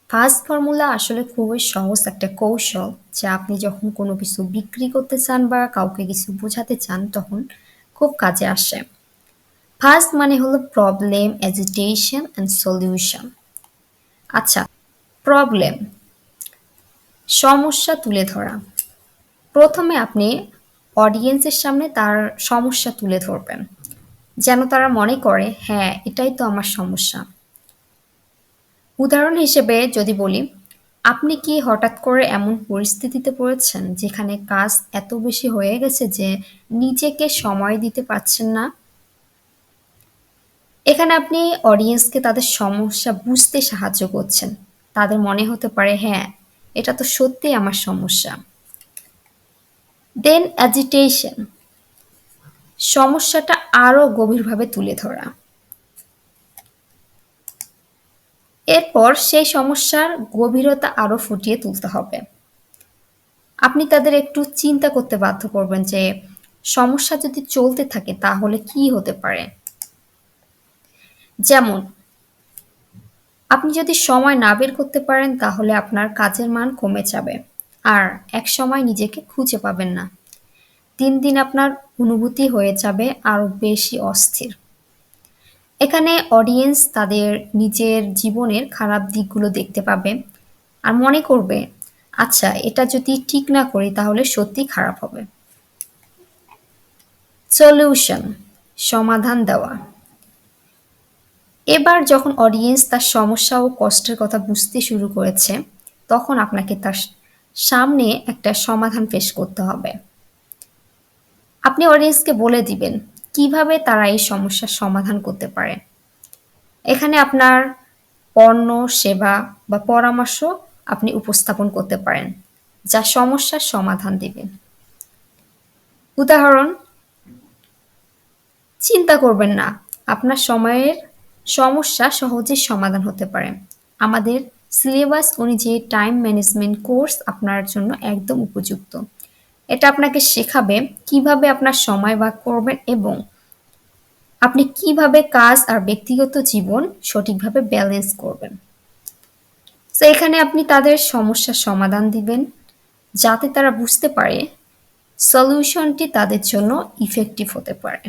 Fast formula আসলে খুবই সহজ একটা কৌশল যা আপনি যখন কোনো কিছু বিক্রি করতে চান বা কাউকে কিছু বোঝাতে চান তখন খুব কাজে আসে। ফার্স্ট মানে হলো প্রবলেম, এজিটেশন অ্যান্ড সলিউশন। আচ্ছা, প্রবলেম, সমস্যা তুলে ধরা। প্রথমে আপনি অডিয়েন্সের সামনে তার সমস্যা তুলে ধরবেন, যেন তারা মনে করে হ্যাঁ এটাই তো আমার সমস্যা। উদাহরণ হিসেবে যদি বলি, আপনি কি হঠাৎ করে এমন পরিস্থিতিতে পড়েছেন যেখানে কাজ এত বেশি হয়ে গেছে যে নিজেকে সময় দিতে পারছেন না? এখানে আপনি অডিয়েন্সকে তাদের সমস্যা বুঝতে সাহায্য করছেন। তাদের মনে হতে পারে হ্যাঁ, এটা তো সত্যিই আমার সমস্যা। দেন অ্যাজিটেশন, সমস্যাটা আরো গভীরভাবে তুলে ধরা। এরপর সেই সমস্যার গভীরতা আরো ফুটিয়ে তুলতে হবে। আপনি তাদের একটু চিন্তা করতে বাধ্য করবেন যে সমস্যা যদি চলতে থাকে তাহলে কি হতে পারে। যেমন, আপনি যদি সময় না বের করতে পারেন তাহলে আপনার কাজের মান কমে যাবে আর এক সময় নিজেকে খুঁজে পাবেন না। দিন দিন আপনার অনুভূতি হয়ে যাবে আরো বেশি অস্থির। এখানে অডিয়েন্স তাদের নিজের জীবনের খারাপ দিকগুলো দেখতে পাবে আর মনে করবে আচ্ছা এটা যদি ঠিক না করি তাহলে সত্যি খারাপ হবে। সলিউশন, সমাধান দেওয়া। এবার যখন অডিয়েন্স তার সমস্যা ও কষ্টের কথা বুঝতে শুরু করেছে, তখন আপনাকে তার সামনে একটা সমাধান পেশ করতে হবে। আপনি অডিয়েন্সকে বলে দিবেন কিভাবে তারা এই সমস্যার সমাধান করতে পারে। এখানে আপনার পণ্য, সেবা বা পরামর্শ আপনি উপস্থাপন করতে পারেন, যা সমস্যার সমাধান দিবেন। উদাহরণ, চিন্তা করবেন না, আপনার সময়ের সমস্যা সহজেই সমাধান হতে পারে। আমাদের সিলেবাস অনুযায়ী টাইম ম্যানেজমেন্ট কোর্স আপনার জন্য একদম উপযুক্ত। এটা আপনাকে শেখাবে কিভাবে আপনার সময় ভাগ করবেন এবং আপনি কিভাবে কাজ আর ব্যক্তিগত জীবন সঠিকভাবে ব্যালেন্স করবেন। তো এখানে আপনি তাদের সমস্যার সমাধান দিবেন যাতে তারা বুঝতে পারে সলিউশনটি তাদের জন্য ইফেক্টিভ হতে পারে।